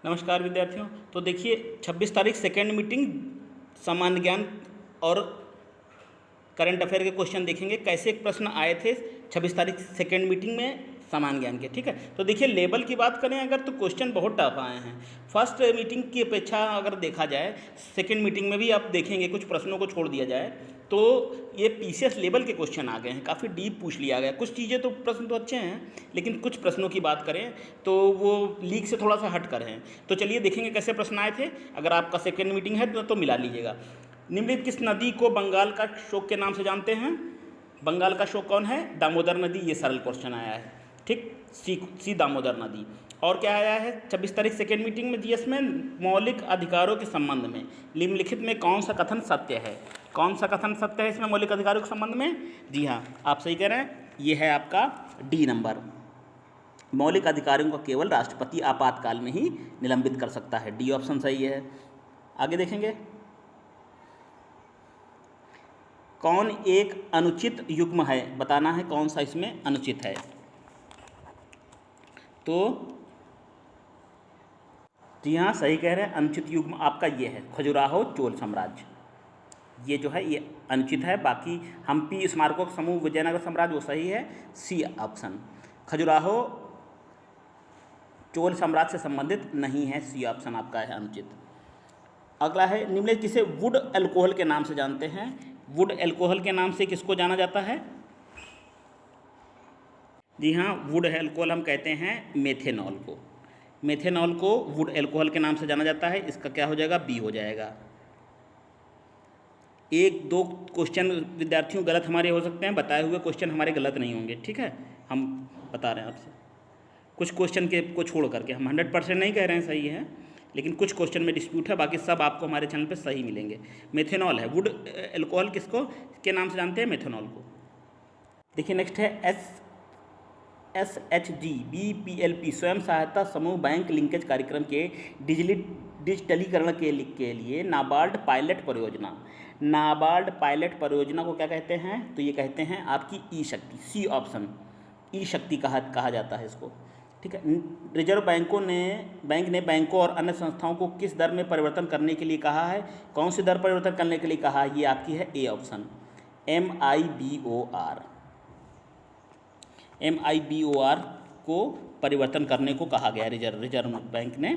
नमस्कार विद्यार्थियों। तो देखिए 26 तारीख सेकेंड मीटिंग सामान्य ज्ञान और करंट अफेयर के क्वेश्चन देखेंगे। कैसे प्रश्न आए थे 26 तारीख सेकेंड मीटिंग में सामान्य ज्ञान के। ठीक है, तो देखिए लेवल की बात करें अगर तो क्वेश्चन बहुत टफ आए हैं। फर्स्ट मीटिंग की अपेक्षा अगर देखा जाए सेकेंड मीटिंग में भी आप देखेंगे कुछ प्रश्नों को छोड़ दिया जाए तो ये पीसीएस लेवल के क्वेश्चन आ गए हैं, काफ़ी डीप पूछ लिया गया। कुछ चीज़ें तो प्रश्न तो अच्छे हैं लेकिन कुछ प्रश्नों की बात करें तो वो लीक से थोड़ा सा हट कर हैं। तो चलिए देखेंगे कैसे प्रश्न आए थे। अगर आपका सेकेंड मीटिंग है तो मिला लीजिएगा। निम्नलिखित किस नदी को बंगाल का शोक के नाम से जानते हैं? बंगाल का शोक कौन है? दामोदर नदी। ये सरल क्वेश्चन आया है। ठीक, सी दामोदर नदी। और क्या आया है 26 तारीख सेकेंड मीटिंग में जीएस में? मौलिक अधिकारों के संबंध में निम्नलिखित में कौन सा कथन सत्य है? कौन सा कथन सत्य है इसमें मौलिक अधिकारों के संबंध में? जी हाँ, आप सही कह रहे हैं, ये है आपका डी नंबर। मौलिक अधिकारों को केवल राष्ट्रपति आपातकाल में ही निलंबित कर सकता है। डी ऑप्शन सही है। आगे देखेंगे, कौन एक अनुचित युग्म है? बताना है कौन सा इसमें अनुचित है। तो जी हाँ, सही कह रहे हैं, अनुचित युग्म आपका ये है खजुराहो चोल साम्राज्य। ये जो है ये अनुचित है। बाकी हम्पी स्मारकों का समूह विजयनगर साम्राज्य वो सही है, सी ऑप्शन। खजुराहो चोल साम्राज्य से संबंधित नहीं है, सी ऑप्शन आपका है अनुचित। अगला है, निम्नलिखित किसे वुड अल्कोहल के नाम से जानते हैं? वुड अल्कोहल के नाम से किसको जाना जाता है? जी हाँ, वुड अल्कोहल हम कहते हैं मेथेनॉल को। मेथेनॉल को वुड अल्कोहल के नाम से जाना जाता है। इसका क्या हो जाएगा? बी हो जाएगा। एक दो क्वेश्चन विद्यार्थियों गलत हमारे हो सकते हैं, बताए हुए क्वेश्चन हमारे गलत नहीं होंगे। ठीक है, हम बता रहे हैं आपसे कुछ क्वेश्चन के को छोड़ करके। हम 100% नहीं कह रहे हैं सही है, लेकिन कुछ क्वेश्चन में डिस्प्यूट है, बाकी सब आपको हमारे चैनल पे सही मिलेंगे। मेथेनॉल है, वुड अल्कोहल किसको के नाम से जानते हैं? मेथेनॉल को। देखिए नेक्स्ट है SHG BPLP स्वयं सहायता समूह बैंक लिंकेज कार्यक्रम के डिजिटलीकरण के लिए नाबार्ड पायलट परियोजना। नाबार्ड पायलट परियोजना को क्या कहते हैं? तो ये कहते हैं आपकी ई शक्ति, सी ऑप्शन। ई शक्ति कहा जाता है इसको। ठीक है, रिजर्व बैंक ने बैंकों और अन्य संस्थाओं को किस दर में परिवर्तन करने के लिए कहा है? कौन सी दर परिवर्तन करने के लिए कहा है? ये आपकी है ए ऑप्शन, MIBOR को परिवर्तन करने को कहा गया। रिजर्व बैंक ने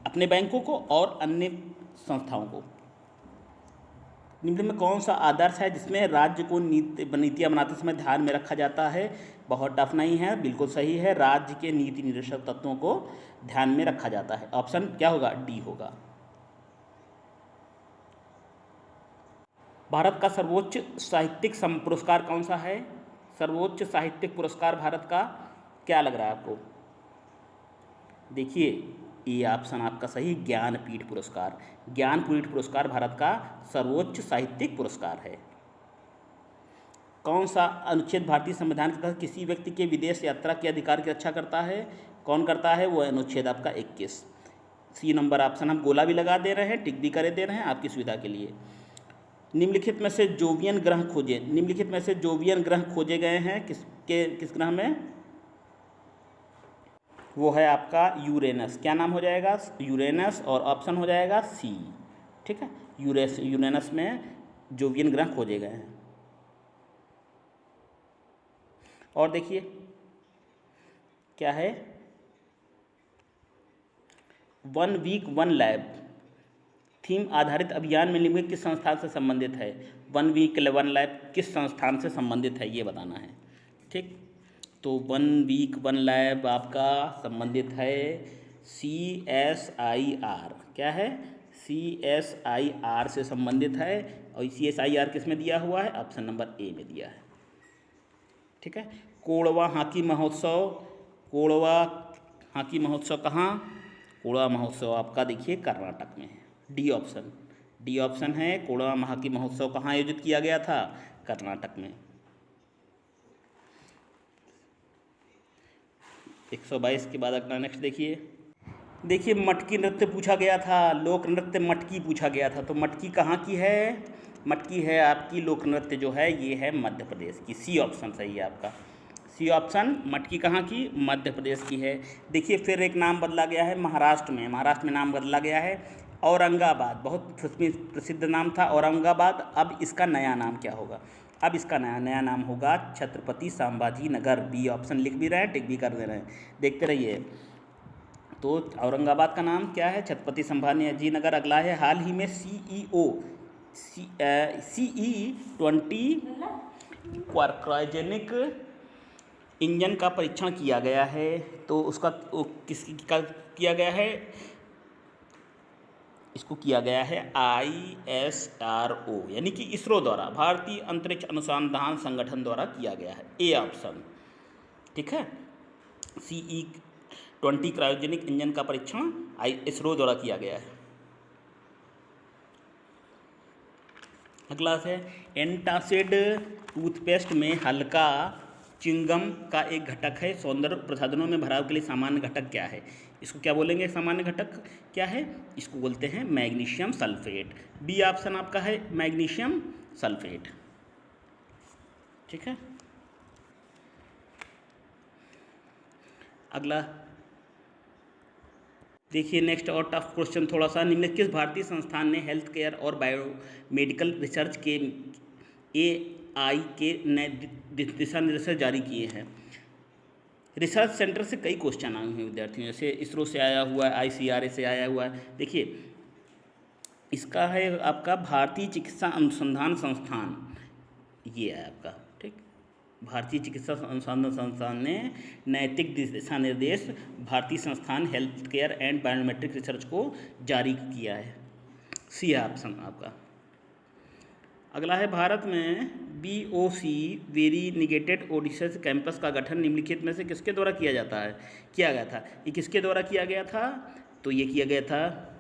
अपने बैंकों को और अन्य संस्थाओं को। निम्न में कौन सा आदर्श है जिसमें राज्य को नीतियाँ बनाते समय ध्यान में रखा जाता है? बहुत टफ नहीं है, बिल्कुल सही है। राज्य के नीति निर्देशक तत्वों को ध्यान में रखा जाता है। ऑप्शन क्या होगा? डी होगा। भारत का सर्वोच्च साहित्यिक पुरस्कार कौन सा है? सर्वोच्च साहित्यिक पुरस्कार भारत का क्या लग रहा है आपको? देखिए ये ऑप्शन आपका सही, ज्ञानपीठ पुरस्कार। ज्ञानपीठ पुरस्कार भारत का सर्वोच्च साहित्यिक पुरस्कार है। कौन सा अनुच्छेद भारतीय संविधान के तहत किसी व्यक्ति के विदेश यात्रा के अधिकार की रक्षा करता है? कौन करता है? वो अनुच्छेद आपका 21, सी नंबर ऑप्शन। हम गोला भी लगा दे रहे हैं, टिक भी करे दे रहे हैं आपकी सुविधा के लिए। निम्नलिखित में से जोवियन ग्रह खोजे। निम्नलिखित में से जोवियन ग्रह खोजे गए हैं किस ग्रह में? वो है आपका यूरेनस। क्या नाम हो जाएगा? यूरेनस। और ऑप्शन हो जाएगा सी। ठीक है, यूरेनस में जोवियन ग्रह खोजे गए हैं। और देखिए क्या है, 1 वीक 1 लैब थीम आधारित अभियान में निम्नलिखित किस संस्थान से संबंधित है? 1 वीक 1 लैब किस संस्थान से संबंधित है ये बताना है। ठीक, तो 1 वीक 1 लैब आपका संबंधित है CSIR। क्या है? CSIR से संबंधित है। और CSIR किस में दिया हुआ है? ऑप्शन नंबर ए में दिया है। ठीक है, कोड़वा हॉकी महोत्सव। कोड़वा हॉकी महोत्सव कहाँ? कोड़वा महोत्सव आपका देखिए कर्नाटक में है। डी ऑप्शन है। कोड़वा हॉकी महोत्सव कहाँ आयोजित किया गया था? कर्नाटक में। 122 के बाद अगला नेक्स्ट देखिए मटकी नृत्य पूछा गया था, लोक नृत्य मटकी पूछा गया था। तो मटकी कहाँ की है? मटकी है आपकी लोक नृत्य जो है ये है मध्य प्रदेश की, सी ऑप्शन सही है आपका। C option. मटकी कहाँ की? मध्य प्रदेश की है। देखिए फिर एक नाम बदला गया है महाराष्ट्र में नाम बदला गया है औरंगाबाद। बहुत प्रसिद्ध नाम था औरंगाबाद। अब इसका नया नाम क्या होगा? अब इसका नया नाम होगा छत्रपति संभाजी नगर। बी ऑप्शन लिख भी रहे हैं, टिक भी कर दे रहे हैं, देखते रहिए। तो औरंगाबाद का नाम क्या है? छत्रपति संभाजी नगर। अगला है हाल ही में CE-20 क्रायोजेनिक इंजन का परीक्षण किया गया है। तो उसका किसका किया गया है? इसको किया गया है ISRO यानी कि इसरो द्वारा, भारतीय अंतरिक्ष अनुसंधान संगठन द्वारा किया गया है। ए ऑप्शन, ठीक है। CE-20 क्रायोजेनिक इंजन का परीक्षण इसरो द्वारा किया गया है। अगला है एंटासिड टूथपेस्ट में हल्का च्युइंगम का एक घटक है। सौंदर्य प्रसाधनों में भराव के लिए सामान्य घटक क्या है? इसको क्या बोलेंगे? सामान्य घटक क्या है? इसको बोलते हैं मैग्नीशियम सल्फेट। बी ऑप्शन आपका है मैग्नीशियम सल्फेट, ठीक है। अगला देखिए नेक्स्ट और टफ क्वेश्चन थोड़ा सा। निम्नलिखित किस भारतीय संस्थान ने हेल्थ केयर और बायोमेडिकल रिसर्च के AI के नए दिशा निर्देश जारी किए हैं? रिसर्च सेंटर से कई क्वेश्चन आए हुए हैं विद्यार्थियों, जैसे इसरो से आया हुआ है, ICRA से आया हुआ है। देखिए इसका है आपका भारतीय चिकित्सा अनुसंधान संस्थान, ये है आपका, ठीक। भारतीय चिकित्सा अनुसंधान संस्थान ने नैतिक दिशा निर्देश भारतीय संस्थान health care and biometric research को जारी किया है। सी ऑप्शन आपका। अगला है भारत में BOC वेरीनिगेटेड ओडिशस कैंपस का गठन निम्नलिखित में से किसके द्वारा किया गया था? ये किसके द्वारा किया गया था? तो ये किया गया था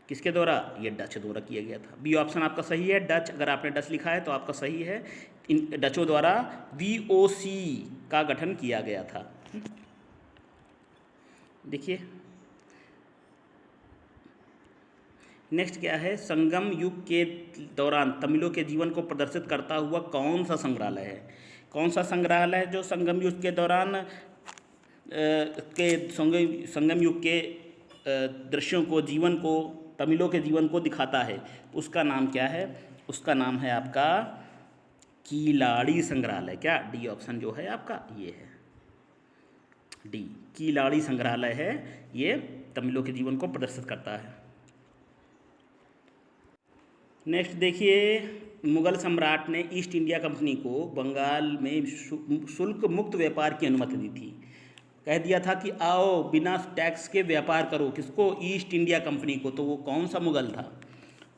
किसके द्वारा? ये डच द्वारा किया गया था। बी ऑप्शन आपका सही है, डच। अगर आपने डच लिखा है तो आपका सही है। इन डचों द्वारा BOC का गठन किया गया था। देखिए नेक्स्ट क्या है? संगम युग के दौरान तमिलों के जीवन को प्रदर्शित करता हुआ कौन सा संग्रहालय है? कौन सा संग्रहालय है जो संगम युग के दौरान संगम युग के दृश्यों को, जीवन को, तमिलों के जीवन को दिखाता है? उसका नाम क्या है? उसका नाम है आपका कीलाड़ी संग्रहालय। क्या? डी ऑप्शन जो है आपका ये है, डी कीलाड़ी संग्रहालय है। ये तमिलों के जीवन को प्रदर्शित करता है। नेक्स्ट देखिए, मुगल सम्राट ने ईस्ट इंडिया कंपनी को बंगाल में शुल्क मुक्त व्यापार की अनुमति दी थी। कह दिया था कि आओ बिना टैक्स के व्यापार करो। किसको? ईस्ट इंडिया कंपनी को। तो वो कौन सा मुगल था?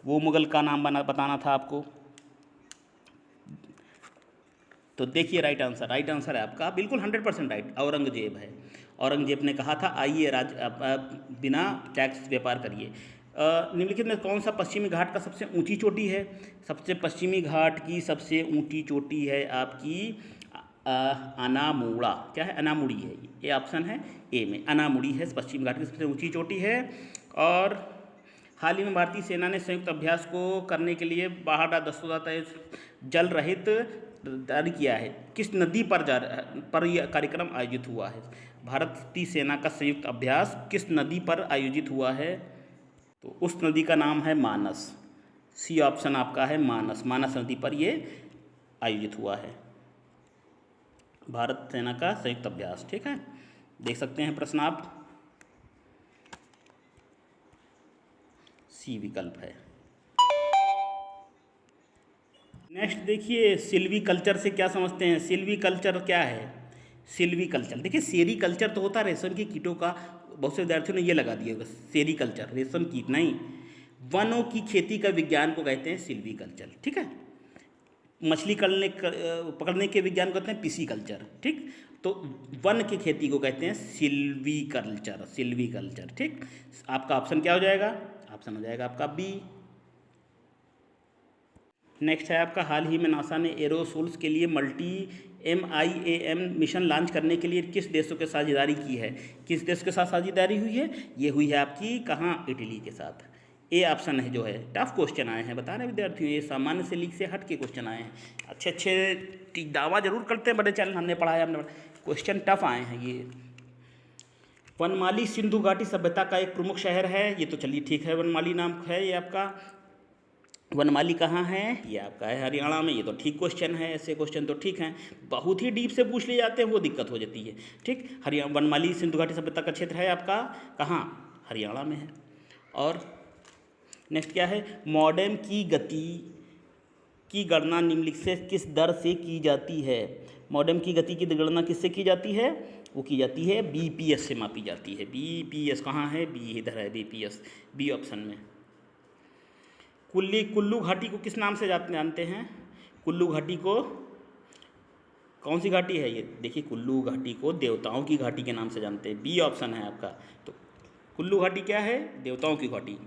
वो मुगल का नाम बताना था आपको। तो देखिए राइट आंसर है आपका बिल्कुल 100% राइट, औरंगजेब है। औरंगजेब ने कहा था आइए बिना टैक्स व्यापार करिए। निम्नलिखित में कौन सा पश्चिमी घाट का सबसे ऊंची चोटी है? सबसे पश्चिमी घाट की सबसे ऊंची चोटी है आपकी अनामुड़ा। क्या है? अनामुड़ी है। ये ऑप्शन है ए में, अनामुड़ी है पश्चिमी घाट की सबसे ऊंची चोटी है। और हाल ही में भारतीय सेना ने संयुक्त अभ्यास को करने के लिए बाहर दस्तों जल रहित जारी किया है। किस नदी पर यह कार्यक्रम आयोजित हुआ है? भारतीय सेना का संयुक्त अभ्यास किस नदी पर आयोजित हुआ है? तो उस नदी का नाम है मानस। सी ऑप्शन आपका है मानस। मानस नदी पर ये आयोजित हुआ है भारत सेना का संयुक्त अभ्यास, ठीक है। देख सकते हैं प्रश्न आप, सी विकल्प है। नेक्स्ट देखिए, सिल्वी कल्चर से क्या समझते हैं? सिल्वी कल्चर क्या है? सिल्वी कल्चर देखिए, सेरी कल्चर तो होता है रेशम के कीटों का, बहुत से विद्यार्थियों ने ये लगा दिया होगा सेरी कल्चर, रेशम कीट नहीं। वनों की खेती का विज्ञान को कहते हैं सिल्वी कल्चर, ठीक है। मछली पकड़ने के विज्ञान को कहते हैं पिसी कल्चर, ठीक। तो वन की खेती को कहते हैं सिल्वी कल्चर, ठीक। आपका ऑप्शन क्या हो जाएगा? ऑप्शन हो जाएगा आपका बी। नेक्स्ट है आपका, हाल ही में नासा ने एरोसोल्स के लिए मल्टी MIAM मिशन लॉन्च करने के लिए किस देशों के साझेदारी की है? किस देश के साथ साझेदारी हुई है? ये हुई है आपकी कहाँ? इटली के साथ। ए ऑप्शन है जो है। टफ क्वेश्चन आए हैं, बता रहे विद्यार्थियों, ये सामान्य से लीक से हट के क्वेश्चन आए हैं। अच्छे अच्छे दावा जरूर करते हैं बड़े चैनल, हमने पढ़ाया, हमने क्वेश्चन टफ आए हैं ये। वनमाली सिंधु घाटी सभ्यता का एक प्रमुख शहर है, ये तो चलिए ठीक है, वनमाली नाम है ये आपका। वनमाली कहाँ है, ये आपका है हरियाणा में, ये तो ठीक क्वेश्चन है, ऐसे क्वेश्चन तो ठीक हैं। बहुत ही डीप से पूछ लिए जाते हैं वो दिक्कत हो जाती है, ठीक। हरियाणा वनमाली सिंधु घाटी सभ्यता का क्षेत्र है आपका कहाँ, हरियाणा में है। और नेक्स्ट क्या है, मॉडेम की गति की गणना निम्नलिखित से किस दर से की जाती है। मॉडेम की गति की गणना किससे की जाती है, वो की जाती है बीपीएस से मापी जाती है। बीपीएस कहाँ है, बी इधर है बीपीएस, बी ऑप्शन में। कुल्लू घाटी को किस नाम से जानते हैं, कुल्लू घाटी को कौन सी घाटी है ये, देखिए कुल्लू घाटी को देवताओं की घाटी के नाम से जानते हैं, बी ऑप्शन है आपका। तो कुल्लू घाटी क्या है, देवताओं की घाटी,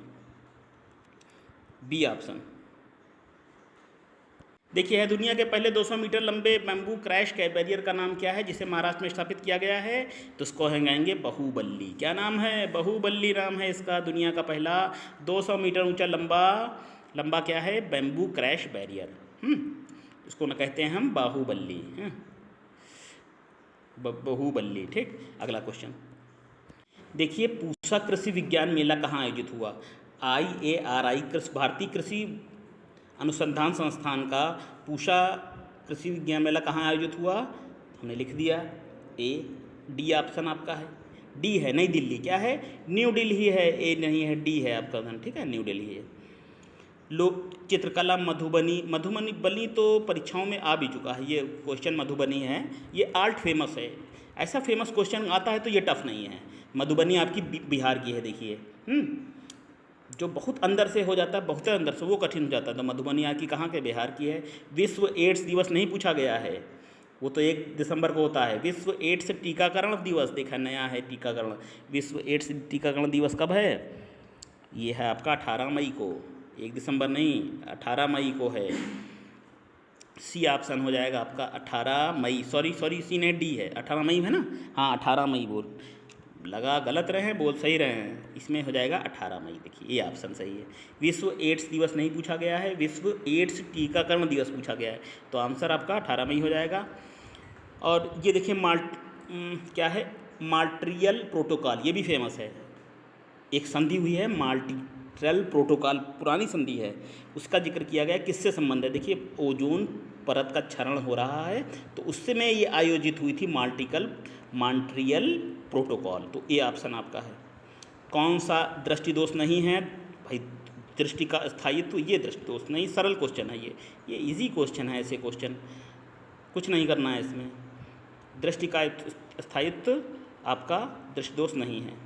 बी ऑप्शन। देखिए है दुनिया के पहले 200 मीटर लंबे बैम्बू क्रैश बैरियर का नाम क्या है, जिसे महाराष्ट्र में स्थापित किया गया है, तो इसको हम कहेंगे बाहुबली। क्या नाम है, बाहुबली नाम है इसका। दुनिया का पहला 200 मीटर ऊंचा लंबा क्या है, बैम्बू क्रैश बैरियर, इसको ना कहते हैं हम बाहुबली, बाहुबली, ठीक। अगला क्वेश्चन देखिए, पूसा कृषि विज्ञान मेला कहाँ आयोजित हुआ। IARI भारतीय कृषि अनुसंधान संस्थान का पूसा कृषि विज्ञान मेला कहाँ आयोजित हुआ, हमने लिख दिया डी ऑप्शन आपका है, डी है नई दिल्ली, क्या है, न्यू दिल्ली है, ए नहीं है, डी है आपका, ठीक है, न्यू दिल्ली है। लोक चित्रकला मधुबनी तो परीक्षाओं में आ भी चुका है ये क्वेश्चन, मधुबनी है, ये आर्ट फेमस है, ऐसा फेमस क्वेश्चन आता है तो ये टफ नहीं है। मधुबनी आपकी बिहार की है, देखिए जो बहुत अंदर से हो जाता है, बहुत अंदर से वो कठिन हो जाता है, तो मधुबनी आपकी कहाँ के, बिहार की है। विश्व एड्स दिवस नहीं पूछा गया है, वो तो 1 दिसंबर को होता है। विश्व एड्स टीकाकरण दिवस, देखा नया है टीकाकरण, विश्व एड्स टीकाकरण दिवस कब है, ये है आपका 18 मई को, 1 दिसंबर नहीं, 18 मई को है। सी ऑप्शन हो जाएगा आपका 18 मई, सॉरी सी ने डी है, 18 मई है ना, हाँ 18 मई बोल लगा, गलत रहे हैं बोल सही रहे हैं, इसमें हो जाएगा 18 मई, देखिए ये ऑप्शन सही है। विश्व एड्स दिवस नहीं पूछा गया है, विश्व एड्स टीकाकरण दिवस पूछा गया है, तो आंसर आपका 18 मई हो जाएगा। और ये देखिए क्या है, मॉन्ट्रियल प्रोटोकॉल, ये भी फेमस है, एक संधि हुई है मॉन्ट्रियल प्रोटोकॉल, पुरानी संधि है, उसका जिक्र किया गया, किससे संबंध है, देखिए ओजोन परत का क्षरण हो रहा है, तो उससे में ये आयोजित हुई थी मॉन्ट्रियल प्रोटोकॉल, तो ए ऑप्शन आपका है। कौन सा दृष्टि दोष नहीं है भाई, दृष्टि का स्थायित्व, ये दृष्टि दोष नहीं, सरल क्वेश्चन है ये इजी क्वेश्चन है, ऐसे क्वेश्चन कुछ नहीं करना है इसमें, दृष्टि का स्थायित्व आपका दृष्टि दोष नहीं है।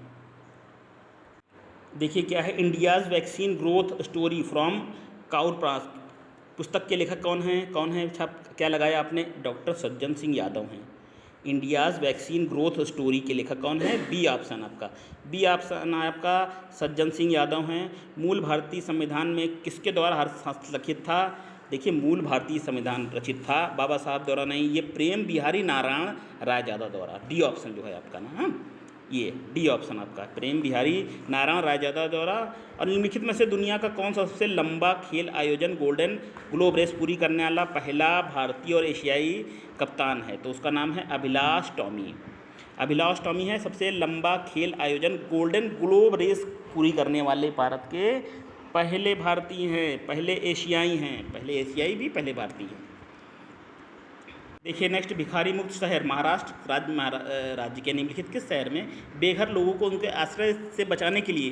देखिए क्या है, India's vaccine growth story from काउरप्रास, पुस्तक के लेखक कौन है, छाप क्या लगाया आपने, डॉक्टर सज्जन सिंह यादव हैं। इंडियाज़ वैक्सीन ग्रोथ स्टोरी के लेखक कौन है, बी ऑप्शन आपका, बी ऑप्शन आपका सज्जन सिंह यादव हैं। मूल भारतीय संविधान में किसके द्वारा हस्तलिखित था, देखिए मूल भारतीय संविधान रचित था बाबा साहब द्वारा नहीं, ये प्रेम बिहारी नारायण रायजादा द्वारा, डी ऑप्शन जो है आपका ना, ये डी ऑप्शन आपका, प्रेम बिहारी नारायण रायजादा द्वारा। और निम्नलिखित में से दुनिया का कौन सा सबसे लंबा खेल आयोजन गोल्डन ग्लोब रेस पूरी करने वाला पहला भारतीय और एशियाई कप्तान है, तो उसका नाम है अभिलाष टॉमी। अभिलाष टॉमी है सबसे लंबा खेल आयोजन गोल्डन ग्लोब रेस पूरी करने वाले भारत के पहले भारतीय हैं, पहले एशियाई हैं, पहले एशियाई भी पहले भारतीय हैं। देखिए नेक्स्ट, भिखारी मुक्त शहर महाराष्ट्र राज्य के निम्नलिखित किस शहर में बेघर लोगों को उनके आश्रय से बचाने के लिए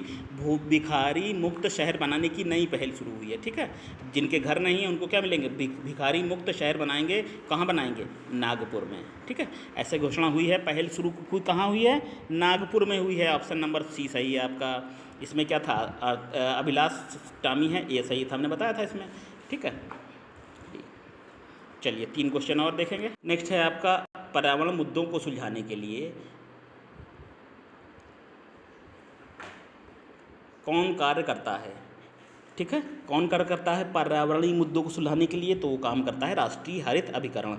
भिखारी मुक्त शहर बनाने की नई पहल शुरू हुई है, ठीक है। जिनके घर नहीं है उनको क्या मिलेंगे, भिखारी मुक्त शहर बनाएंगे, कहाँ बनाएंगे, नागपुर में, ठीक है। ऐसे घोषणा हुई है, पहल शुरू कहाँ हुई है, नागपुर में हुई है, ऑप्शन नंबर सी सही है आपका। इसमें क्या था, अभिलाष टॉमी है, ये सही था, हमने बताया था इसमें, ठीक है। चलिए 3 क्वेश्चन और देखेंगे। नेक्स्ट है आपका, पर्यावरण मुद्दों को सुलझाने के लिए कौन कार्य करता है, ठीक है, कौन कार्य करता है पर्यावरणीय मुद्दों को सुलझाने के लिए, तो वो काम करता है राष्ट्रीय हरित अभिकरण,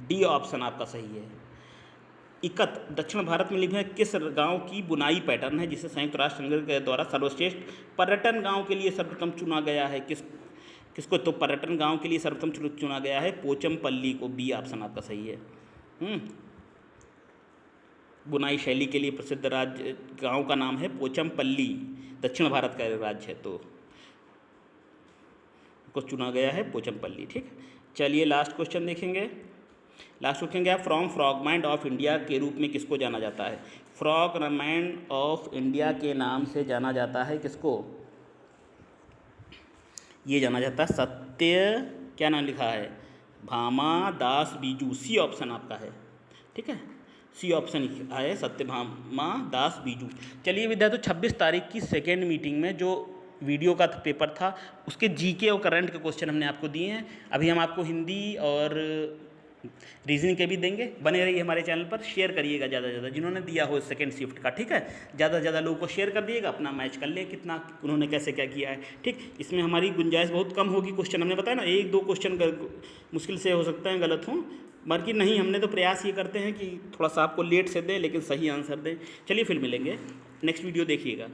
डी ऑप्शन आपका सही है। इकत दक्षिण भारत में लिखे किस गांव की बुनाई पैटर्न है जिसे संयुक्त राष्ट्र संघ के द्वारा सर्वश्रेष्ठ पर्यटन गांव के लिए सर्वप्रथम चुना गया है? किसको? तो पर्यटन गांव के लिए सर्वप्रथम चुना गया है पोचमपल्ली को। बी ऑप्शन आपका सही है। बुनाई शैली के लिए प्रसिद्ध राज्य गांव का नाम है पोचमपल्ली, दक्षिण भारत का राज्य है, तो को चुना गया है पोचमपल्ली। ठीक, चलिए लास्ट क्वेश्चन देखेंगे। लास्ट क्वेश्चन क्या है? फ्रॉम फ्रॉगमैंड ऑफ इंडिया के रूप में किसको जाना जाता है? फ्रॉगमैंड ऑफ इंडिया के नाम से जाना जाता है किसको? ये जाना जाता है सत्य, क्या नाम लिखा है? भामा दास बीजू। सी ऑप्शन आपका है। ठीक है, सी ऑप्शन है सत्यभामा दास बीजू। चलिए विद्यार्थियों, 26 तारीख की सेकेंड मीटिंग में जो वीडियो का पेपर था उसके जीके और करंट के क्वेश्चन हमने आपको दिए हैं। अभी हम आपको हिंदी और रीजनिंग के भी देंगे। बने रहिए हमारे चैनल पर, शेयर करिएगा ज़्यादा से ज़्यादा जिन्होंने दिया हो सेकंड शिफ्ट का। ठीक है, ज़्यादा से ज़्यादा लोगों को शेयर कर दिएगा, अपना मैच कर ले कितना उन्होंने कैसे क्या किया है। ठीक, इसमें हमारी गुंजाइश बहुत कम होगी। क्वेश्चन हमने बताया ना, 1-2 क्वेश्चन मुश्किल से हो सकता है गलत हों, बाकी नहीं, हमने तो प्रयास ये करते हैं कि थोड़ा सा आपको लेट से दें लेकिन सही आंसर दें। चलिए फिर मिलेंगे, नेक्स्ट वीडियो देखिएगा।